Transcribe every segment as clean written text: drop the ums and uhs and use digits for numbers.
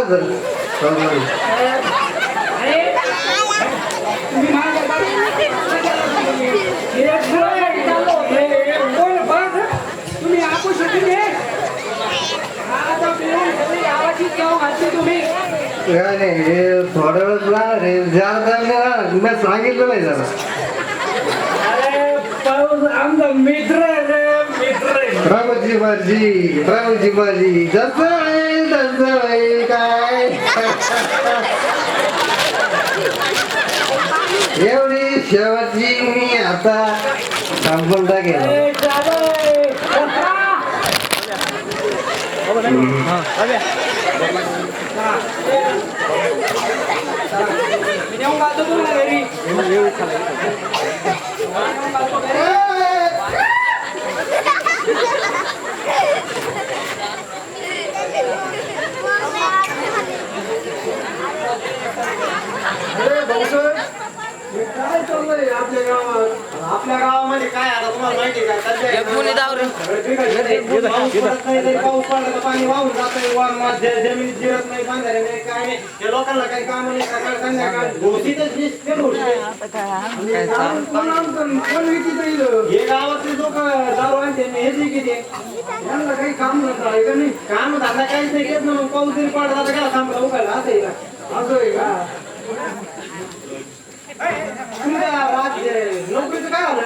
बरं झालं. तुम्ही माझ्या तुम्ही आपू शकते तुम्ही काय नाही हे थोड्या वेळच राहणार रे जास्त मी सांगितलं नाही जरा. अरे पाऊस आमचा मित्र रे मित्र प्रभूची मर्जी जसं आहे काय एवढी शेवटची मी आता संपून टाकेल. काय चाललंय आपल्या गावामध्ये काय आता तुम्हाला माहिती आहे का पाऊस पडला तर पाणी वाहून जातंय जमिनीत जिरत नाही बांधायला नाही काय नाही या लोकांना काही काम नाही सकाळ संध्याकाळ घोषितच दिसते हे गावातले लोक दारू आणते हे जे किती यांना काही काम नसतं का नाही काम धंदा काहीच नाही घेत ना मग पाऊस जरी पडला तर काय थांबला उघडला असं आहे का असं आहे का नोकरीचं काय आलं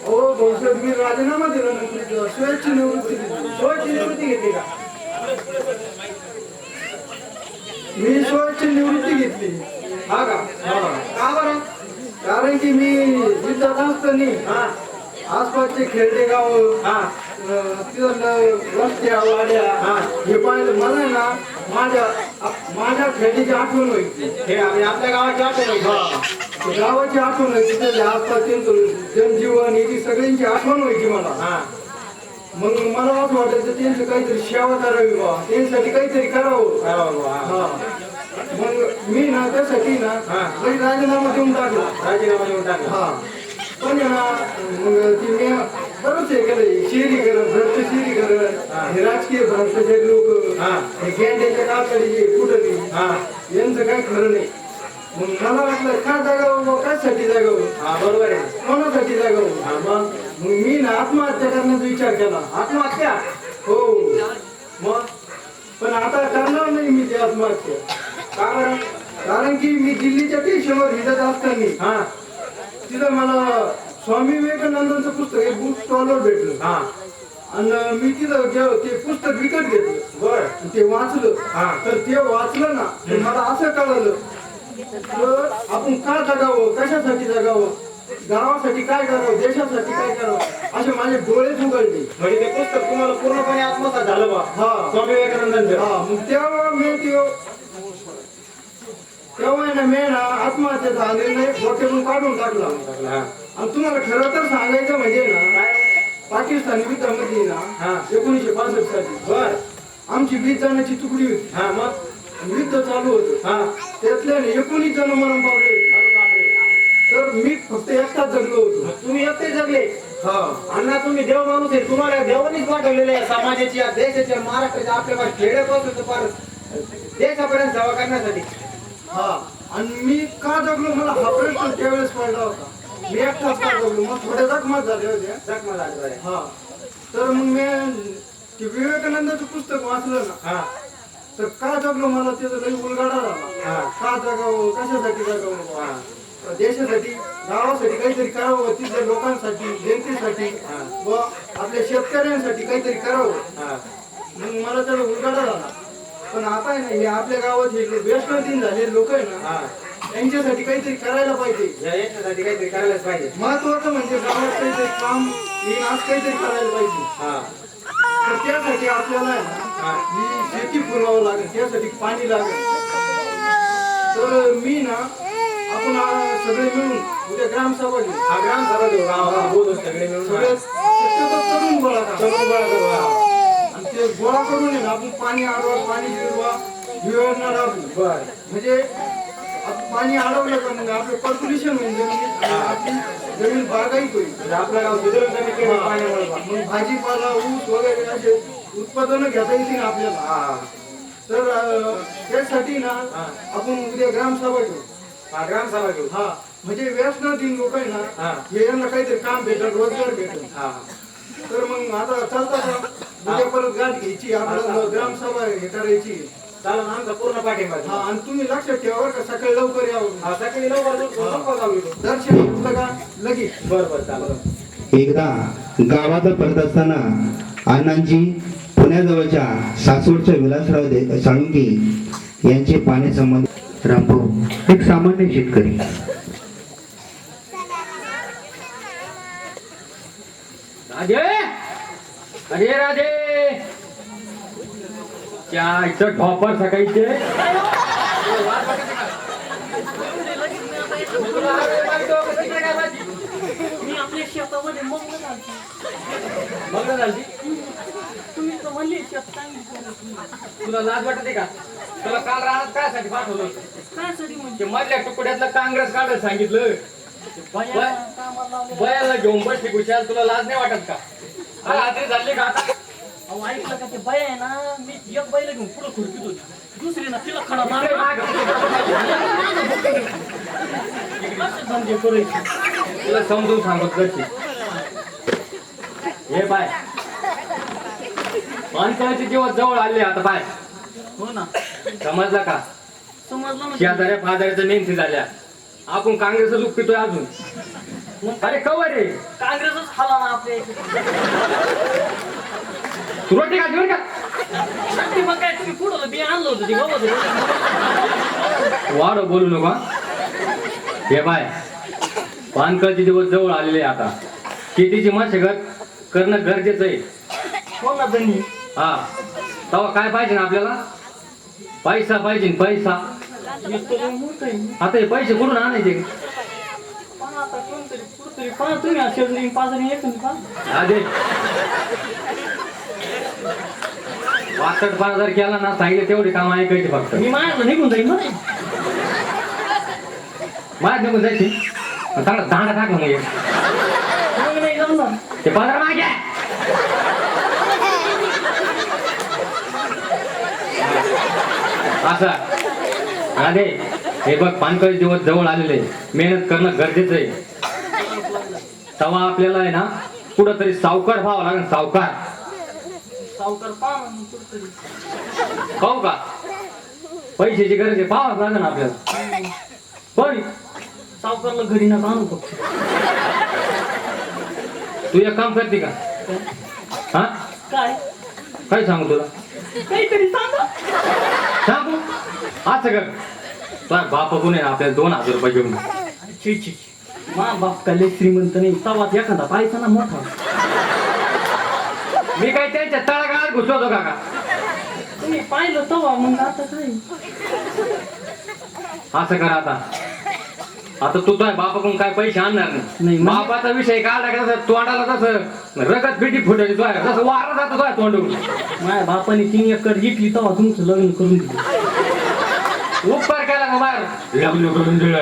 हो बहुतेक मी राजीनामा दिला नोकरीचं स्वयंची निवृत्ती घेतली का मी स्वयंची निवृत्ती घेतली हा का बरं कारण की मी विद्यार्थी असताना आसपासचे खेळते गाव रस्त्या वाड्या हे पाहिलं मला ना माझ्या खेळीची आठवण व्हायची हे आपल्या गावाची आठवण व्हायची गावाची आठवण व्हायची तिथे आसपासचे जनजीवन याची सगळ्यांची आठवण व्हायची मला मग मला असं वाटायचं त्यांचं काहीतरी सेवा करावी बा त्यांच्यासाठी काहीतरी करावं मग मी ना त्यासाठी ना राजीनामा देऊन टाकला हा पण ना मग ती मी बरंच हे केलं शहरीकरण भ्रष्ट शहरीकरण हे राजकीय भ्रष्टाचारी लोक हे गॅंड्याच्या कातडीचे कुठली यांचं काय खरं नाही मग मला वाटलं का जागावं कशासाठी जागावं बरोबर आहे कोणासाठी जागावं मग मी ना आत्महत्या करण्याचा विचार केला आत्महत्या हो मग पण आता करणार नाही मी ती आत्महत्या कारण की मी दिल्लीच्या स्टेशनवर हिंडत असताना तिथं मला स्वामी विवेकानंदांचं पुस्तक एक बुक स्टॉलवर भेटलं आणि मी तिथं ते पुस्तक विकत घेतलं बरं ते वाचलं तर ते वाचलं ना तर मला असं कळलं तर आपण का जगावं कशासाठी जगावं गावासाठी काय करावं देशासाठी काय करावं असे माझे डोळेच उघडले म्हणजे ते पुस्तक तुम्हाला पूर्णपणे आत्मसात झालं बा स्वामी विवेकानंदांचं मग तेव्हा मी तेव्हा ना मी ना आत्महत्या झालेलं नाही डोक्यातून काढून टाकला आणि तुम्हाला खरं तर सांगायचं म्हणजे ना पाकिस्तानी युद्धामध्ये ना 1965 साली बर आमची 20 जणांची तुकडी होती मग युद्ध चालू होतं त्यातल्या 19 जण मरण पावले होते तर मी फक्त एकटाच जगलो होतो तुम्ही एकटे जगले अण्णा तुम्ही देव माणूस आहे तुम्हाला देवानीच पाठवलेले आहे समाजाची देशाच्या महाराष्ट्राच्या आपल्या खेड्यापासून देशापर्यंत सेवा करण्यासाठी आणि मी का जगलो मला हा प्रश्न त्यावेळेस पडला होता मी एकटाच का जगलो मग थोड्या जखमा झाल्या होत्या तर मग मी ते विवेकानंदाचं पुस्तक वाचलं ना तर का जगलो मला त्याचा लई उलगाडा झाला का जगावं कशासाठी जगावं देशासाठी गावासाठी काहीतरी करावं तिथल्या लोकांसाठी जनतेसाठी व आपल्या शेतकऱ्यांसाठी काहीतरी करावं मग मला त्याला उलगाडा झाला पण आता आहे ना हे आपल्या गावात हे व्यसनाधीन झालेले लोक आहे ना त्यांच्यासाठी काहीतरी करायला पाहिजे याच्यासाठी काहीतरी करायलाच पाहिजे महत्वाचं म्हणजे गावात काहीतरी काम आज काहीतरी करायला पाहिजे तर त्यासाठी आपल्याला शेती पुरवावं लागेल त्यासाठी पाणी लागेल तर मी ना आपण सगळे मिळून उद्या ग्रामसभा घेऊ सगळे मिळून तरुण गोळा करू आणि ते गोळा करून आपण पाणी अडवा पाणी जिरवा राबू म्हणजे पाणी अडवलं का म्हणजे आपलं पर्क्युलेशन होईल जमिनीत आपली जमीन बागायत होईल आपल्या गाव पाण्यामुळे मग भाजीपाला ऊस वगैरे असे उत्पादन घेता येतील आपल्याला तर त्यासाठी ना आपण उद्या ग्रामसभा घेऊ. ग्रामसभा घेऊ. हा म्हणजे व्यसनाधीन लोक आहे ना हे यांना काहीतरी काम भेटल, रोजगार भेटल. तर मग आता चालतं का उद्या परत गाठ घ्यायची, आपल्याला ग्रामसभा हे करायची. चालेल, आमचा पूर्ण पाठिंबा. हा आणि तुम्ही लक्षात ठेवा बरं का, सकाळी लवकर यावं. सकाळी लवकर दर्शन घेतलं का लगेच. बरोबर चालेल. एकदा गावात परत असताना अण्णांची पुण्याजवळच्या सासवडच्या विलासराव साळुंके यांचे पाण्यासंबंधी रामभाऊ एक सामान्य शेतकरी. राधे, अरे राधे, क्या इथं ढॉपर सकाळीचे. मी आपल्या शेतामध्ये मग्न झालती. मग झाली. तुम्ही तर म्हणले शेत चांगली करायची. तुला लाज वाटते का? तुला काल राहणार कायसाठी पाठवलं होतं? कायसाठी म्हणजे ते मधल्या तुकड्यातलं काँग्रेस काढायला सांगितलं. बाया कामाला लावले. बयाला घेऊन बसली कुशाल, तुला लाज नाही वाटत का? अरे हातरी झाली का आता? अहो ऐकलं का ते बाया आहे ना, मी एक बाईला घेऊन पुढं खुरपीत होती, दुसरी ना तिला खडा मार धंदे करायचे. तुला समजून सांगत कशी. हे बाय, माणसाचे दिवस जवळ आले आता बाय. हो ना, समजला का? समजलं ना. शेजाऱ्या फाजाऱ्याच्या मेहनती झाल्या. आपण काँग्रेसच उपपितोय अजून. अरे कवर रे, काँग्रेसच खाला ना आपल्या इथे. तू रोटी का घेऊन का? शक्ती मग काय तुम्ही पुढं बी आणलं होतं ते गवत होतं. वाढ बोलू नका. हे बाय, पानकळचे दिवस जवळ आलेले आता. शेतीची मशागत करणं गरजेचं आहे. हो ना धनी. हा, तेव्हा काय पाहिजे ना आपल्याला? पैसा पाहिजे, पैसा. येतो लय मोठं आहे. आता हे पैसे कुठून आणायचे? पण आता कोणतरी कुठतरी पहा तुम्ही शेजारी पाजारी एक पहा. आधे 65,000 केला ना, सांगितलं तेवढे काम ऐकायचे फक्त. मी माझ्याकडे निघून जाईन बरं. माझ्या निघून जायची चांगला दांडा टाक मग एक. मग नाही जमणार. ते 15 मागे. असं आधे हे बघ, पानकळी दिवस जवळ आलेले, मेहनत करणं गरजेचं आहे. तेव्हा आपल्याला आहे ना कुठं तरी सावकार व्हावं लागेल. सावकार सावकार पहा ना मग कुठतरी. पाहू का? पैशाची गरज आहे, पाहावं लागेल ना आपल्याला. पण सावकारला घरी नका आणू फक्त. तू एक काम करते का? हा, काय काय सांगू तुला? काहीतरी सांगा. सांगू असं कर, तुझा बाप कोण आहे आपल्याला 2,000 रुपये घेऊन. छी छी, मा बाप का लय श्रीमंत नाही. तवाच एखादा पाहायचा ना मोठा. मी काय त्यांच्या तळागाळात घुसवतो का? तुम्ही पाहिलं तवा मग आता काय. असं कर आता. आता तू तुझ्या बापाकडून काय पैसे आणणार नाही, नाही. म्हणजे- बापाचा विषय काढला का तसं तोंडाला तसं रगत बिटी फुटायची तुझ्या, तसं वारा जातो तुझ्या तोंडून. माझ्या बापाने 3 एकर घेतली तेव्हा तुमचं लग्न करून दिलं. उपकार केला का बाहेर लग्न करून दिलं.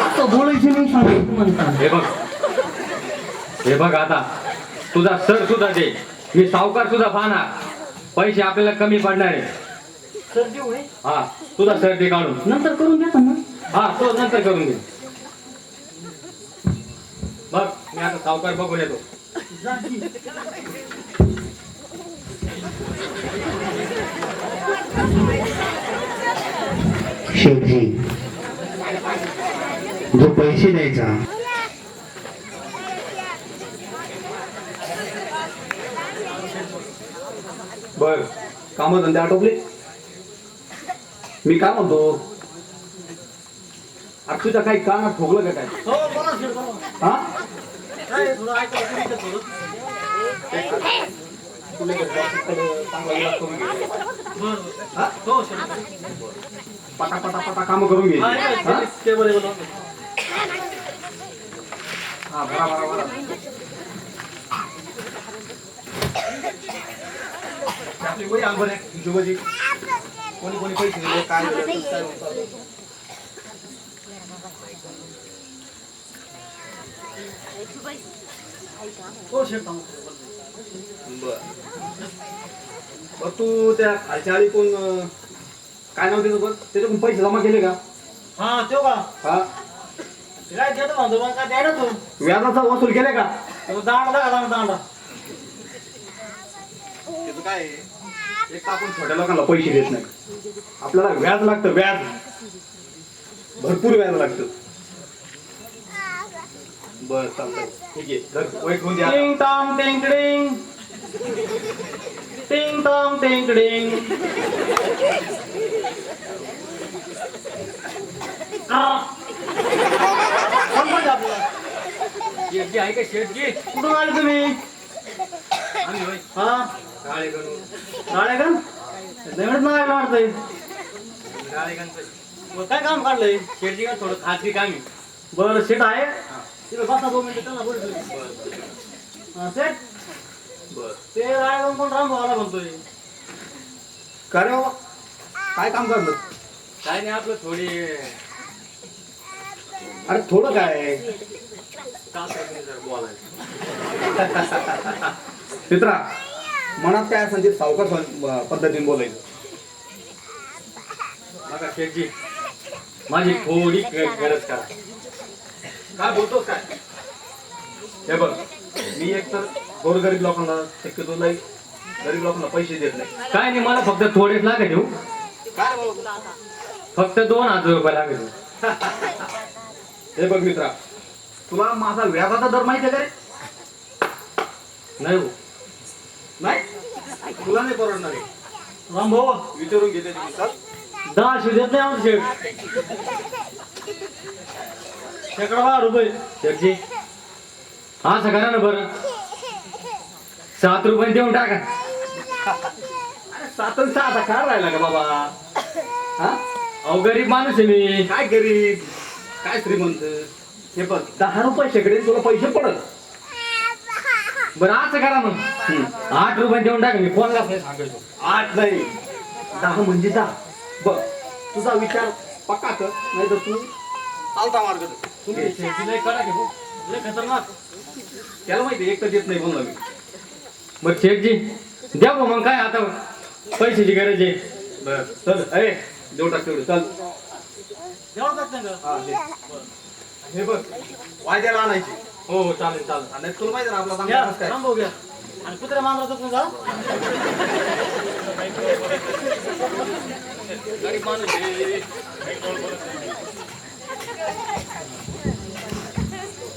असं बोलायचं नाही सांगितलं तुम्हाला. हे बघ, हे बघ आता तुझा सर सुद्धा दे, मी सावकार सुद्धा पाहणार. पैसे आपल्याला कमी पडणार आहे. सर देऊ आहे. हा, तुझा सर दे काढून. नंतर करून देता ना. हा, तो नंतर करून दे. बघ, मी आता सावकार बघून येतो. जा की. शेवटी जो पैसे द्यायचा बर, काम धंदे आटोपले. मी काय म्हणतो, आता तुझ्या काही कानात ठोकलं का काय? हो बोला सर बोला. हा, काय थोडं ऐकायला तुम्ही थोडं. तुला चांगला इलाज करून घे. बरं. हो सर. पटा पटा पटा काम करून घे. हा? ते बरे बोला. हा, बरा बरा बरा. आपली वही आंबर आहे हिशोबाची. कोणी कोणी पैसे दिले, काय दिलं, कसं काय होतं. हो सर थांबा. बर बर तू त्या खालच्या आळी कोण काय नाव त्याचं बघ त्याच्याकडून पैसे जमा केले का? हा तो का हा काय देतो म्हणतो मग काय द्यायला तू व्याजाचा वसूल केले का? तो दांडा का दांडा त्याचं काय आहे? एक तर आपण छोट्या लोकांना पैसे देत नाही, आपल्याला व्याज लागतं, व्याज भरपूर व्याज लागतं. बर चालतंय ठीक आहे धर, वही घेऊन द्या. टिंग टॉंग टिंगडिंग टिंग टॉंग टिंगडिंग. शेटजी आहे का शेटजी? कुठून आले तुम्ही आम्ही होय. हा राळेगण. नाळे का दगडच नाही वाटतंय राळेगणचं. मग काय काम काढलंय शेटजी का थोडं खाजगी काम आहे. बरं सेट आहे तिथे बसा 2 मिनिटं त्यांना बोलतो हा सेट बर ते रायगड कोण राम भावाला म्हणतोय का रे बाबा काय काम करलं? काय नाही आपलं थोडी अरे थोडं काय बोलायचं. मित्रा मनात काय असेल ते सावकार पद्धतीने बोलायचं. बघा शेटजी माझी थोडी गरज करा. काय बोलतोस काय? हे बघ मी एक तर गोरगरीब लोकांना शक्यतो नाही गरीब लोकांना पैसे देत नाही. काय नाही मला फक्त थोडेच लागत येऊ. काय रे बाबा? फक्त 2000 रुपये लागत येऊ. हे बघ मित्रा तुला माझा व्याजाचा दर माहिती आहे का रे? नाही हो. नाही तुला नाही परवडणार आहे. राम भाऊ विचारून घेते तुम्ही चल. 10 शिव देत नाही आमचं शेट शेकडा 12 रुपये शेटजी असं करा ना बरं 7 रुपये देऊन टाका. अरे 7 आणि 6 आता काय राहिला का बाबा? हा अहो गरीब माणूस आहे मी. काय गरीब काय श्रीमंत? हे बघ 10 रुपये शेकडे तुला पैसे पडत. बरं असं करा मग 8 रुपये देऊन टाका. मी फोन नाही सांगायचो. 8 नाही 10 म्हणजे 10. बघ तुझा विचार पक्का कर नाही तर तू चालता मार्ग धर. तुम्ही शेटजी लय करा की हो. लय खतरनाक त्याला माहिती एक तर देत नाही म्हणलं मी. बरं शेटजी द्या गो मग काय आता पैशाची गरज आहे. बर चल अरे देऊ टाक तेवढं चल. एवढं टाकतं का हा दे. हे बघ वायद्याला आणायची. हो हो चालेल चालेल. आणि तुला माहिती ना आपला घ्या चांगला काय राम भाऊ घ्या आणि कुत्र्या मांजराचं पण जा गरीब माणूस आहे.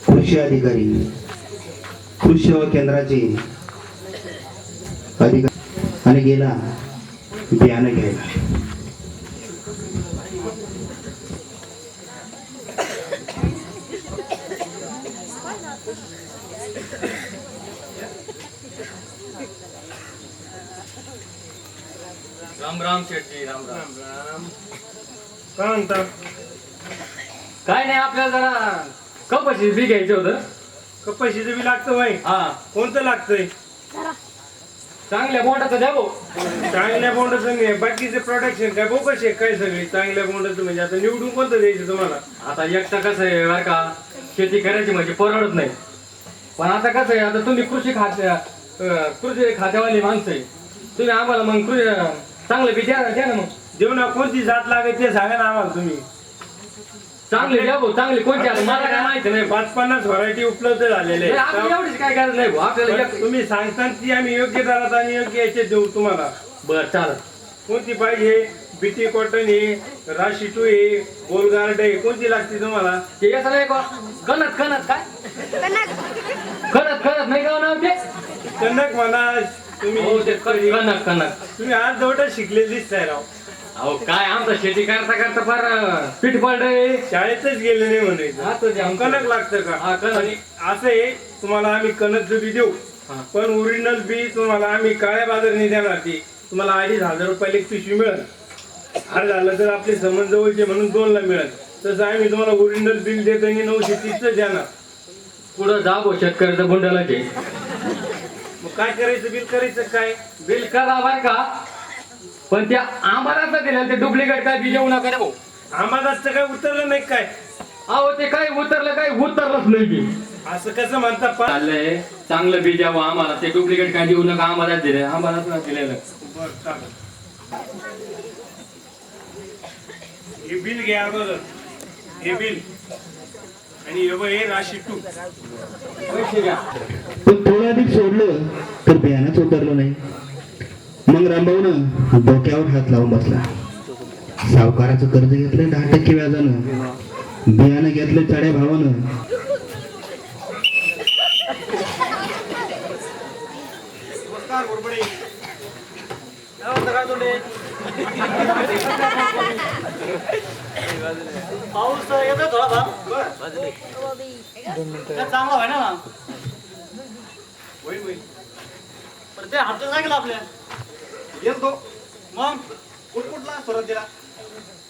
कृषी अधिकारी कृषी सेवा केंद्राचे अधिकारी आणि गेला बियाणं घ्यायला. राम राम शेटजी राम राम. काय म्हणता काय नाही आपल्याला जरा कपाशी बी घ्यायचं होतं. कपाशीचं बी लागतं बाई हा कोणतं लागतंय चांगल्या बोंडाचं द्या भाऊ. चांगल्या बोंडाचं नाही बाकीचे प्रोडक्शन काय भाऊ कसे काय सगळे चांगल्या बोंडाचं म्हणजे आता निवडून कोणतं द्यायचं तुम्हाला आता एकटं कसं आहे बरं का शेती करायची म्हणजे परवडत नाही. पण आता कसं आहे आता तुम्ही कृषी खात्यावाली माणसं आहे. तुम्ही आम्हाला मग चांगलं बी द्या ना मग. देऊ ना कोणती जात लागेल ते सांगा ना आम्हाला तुम्ही चांगले द्या भाऊ चांगले कोणते आता मला काय माहिती नाही. 50 व्हरायटी उपलब्ध झालेले नाही, आपल्याला आहेत. एवढीच काय गरज नाही भाऊ आपल्याला तुम्ही सांगता ती आम्ही योग्य दरात आणि योग्य याचे देऊ तुम्हाला. बरं चालेल. कोणती पाहिजे बीटी कॉटन आहे राशी 2 आहे गोलगार्ड आहे कोणती लागते तुम्हाला ते असं नाही का कणत काय कणत नाही का नाव ते कनक म्हणा हो ते तुम्ही कणक. तुम्ही आज जवळ शिकलेले दिसताय राव अहो काय आमचं शेती करता करता फार पीठ पडलंय. शाळेतच गेले नाही म्हणायचं आता ते आमचं- कनक लागतं का हा, कणक. आणि असं आहे तुम्हाला आम्ही कनक बी देऊ हा. पण ओरिजिनल बी तुम्हाला आम्ही काळ्या बाजाराने देणार ती तुम्हाला 2500 रुपयाला एक पिशवी मिळेल. आज झालं तर आपले संबंध जवळचे म्हणून 2 ला मिळेल तसं आम्ही तुम्हाला ओरिजिनल बिल देत आणि 930 देणार. पुढं जा भाऊ शेतकऱ्याचं बुंडाला ते मग काय करायचं बिल करायचं काय बिल करा बर का पण त्या आम्हाला दिलं ते डुप्लिकेट काय बी जेवू नका रे भाऊ. आम्हाला काय उतरलं नाही काय अहो ते काय उतरलं काय उतरलंच नाही की असं कसं म्हणता पण चाललंय चांगलं बी द्यावं आम्हाला, ते डुप्लिकेट काय देऊ नका, आम्हाला दिले, आम्हाला दिलेलं. बरं चालेल. हे बिल घ्या अगोदर, हे बिल आणि हे राशी टू. पैसे घ्या. पण थोडं अधिक सोडलं तर बियाणंच उतरलं नाही. मग रामभाऊनं डोक्यावर हात लावून बसला. सावकाराचं कर्ज घेतलं 10% व्याजानं, बियाणं घेतलं चढ्या भावानं. नमस्कार गोरपडे. पाऊस येतोय थोडा फार. चांगला व्हाय ना होईल होईल. पण ते हप्ते सांगितलं आपल्या येतो मग कुठकुठला सुरुवात दिला.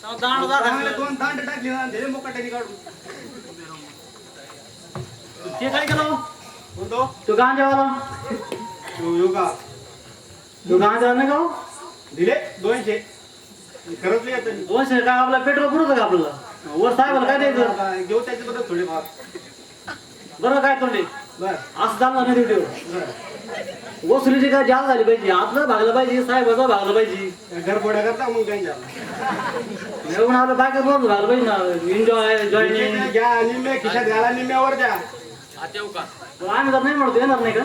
दांड चांगले 2 दांड टाकली ना त्याने मोकाट्याने काढून. ते काय केलं कोणतो तो गांजावाला योगा तो गांजा नाही का हो? दिले 200. खरंच नाही येत. 200 काय आपला पेट्रोल पुरतं का आपल्याला? वर साहेबाला काय द्यायचं? घेऊ त्याच्याबद्दल थोडेफार. बरं काय तोंडे बर असं चाललं नाही ड्युटीवर. वसुलीची काय जाल झाली पाहिजे, आपलं भागलं पाहिजे, साहेबाचं भागलं पाहिजे. घर पोड्या करता मग त्यांच्या एवढं आपलं बायका बोलून भागलं पाहिजे ना. एन्जॉय जॉईनिंग घ्या निम्मे खिशात घाला निम्म्यावर द्या. आम्ही तर नाही म्हणतो, येणार नाही का?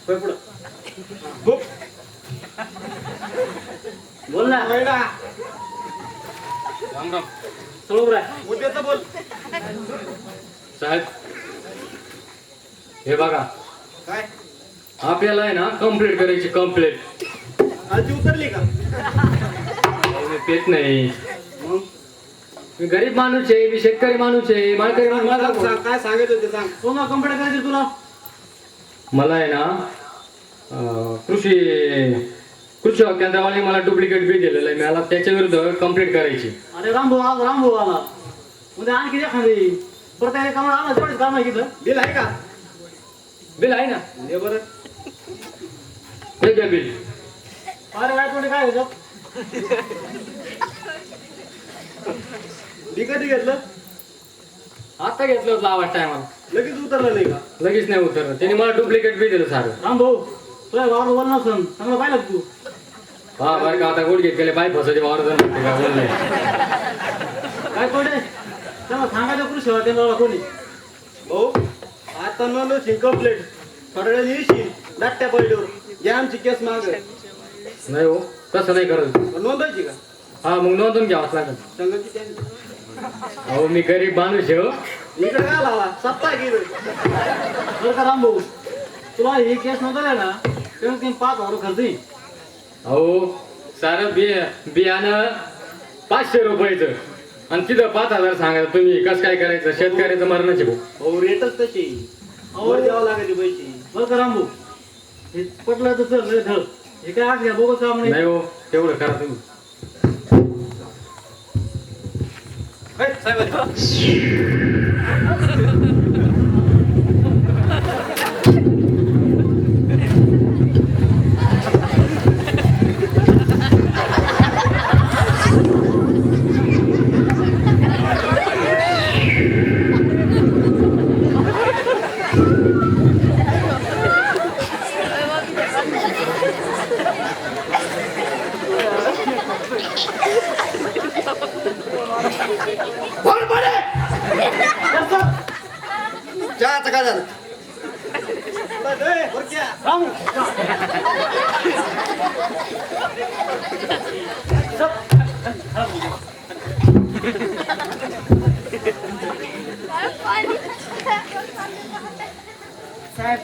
होय पुढं बुक बोल ना. पहिला राम राम. चलो बरं. उद्याचं बोल. साहेब हे बघा, काय आपल्याला आहे ना कंप्लीट करायची, कंप्लीट. आजी उतरली का? मी पेत नाही, मी गरीब माणूस आहे, मी शेतकरी माणूस आहे, माळकरी माणूस. सांग, काय सांगायचं ते सांग. कोणा कंप्लेंट करायची तुला? मला आहे ना कृषी केंद्रावाले मला डुप्लिकेट बिल दिलेलं आहे, मला त्याच्या विरुद्ध कंप्लीट करायची. अरे रामभाऊ आज रामभाऊ आला म्हणजे आणखी एखादी प्रत्येक कामाला आला तेवढेच काम आहे तिथं. बिल आहे का? बिल आहे ना, दे बरं. हे घ्या बिल. अरे काय तोंडे काय होतं? मी कधी घेतलं? आता घेतलं होतं आवाज टायमाला, लगेच उतरलं नाही का? लगेच नाही उतरलं. त्यांनी मला डुप्लिकेट बिल दिलं सारं. रामभाऊ तुला वावर बोल नसन चांगलं पाहिलं का तू? हा बरं का, आता गुडघेत गेले बाय फसायचे वावर जाणं का बोलले. काय तोंडे त्याला सांगायचं कृषी केंद्राला कोणी? भाऊ आता नोंदवशील इनकम्प्लीट. थोड्या वेळ येशील दाट्या पहिल्यावर घ्या आमची केस माग. नाही हो, तसं नाही करत. नोंदवायची का? हा मग नोंदून घ्यावाच लागेल. संघाची त्यांची. अहो मी गरीब माणूस आहे हो. इकडे काय लावा सप्ताह गेलो. बरं का रामभाऊ तुला ही केस नव्हतं ना तेव्हा 5,000 खर्च येईल. अहो सारं बियाणं 500 रुपयाचं आणि तिथं 5,000 सांगायचं. तुम्ही कसं काय करायचं? शेतकऱ्याचं मरणाचे भाऊ. भाऊ रेटच तशी. वर द्यावं लागते पैसे. बरं का रामभाऊ हे पटलं तर चल रे धड. हे काय आज घ्या बघू काम नाही. नाही हो, तेवढं करा तुम्ही. चहाचं काय झालं? साहेब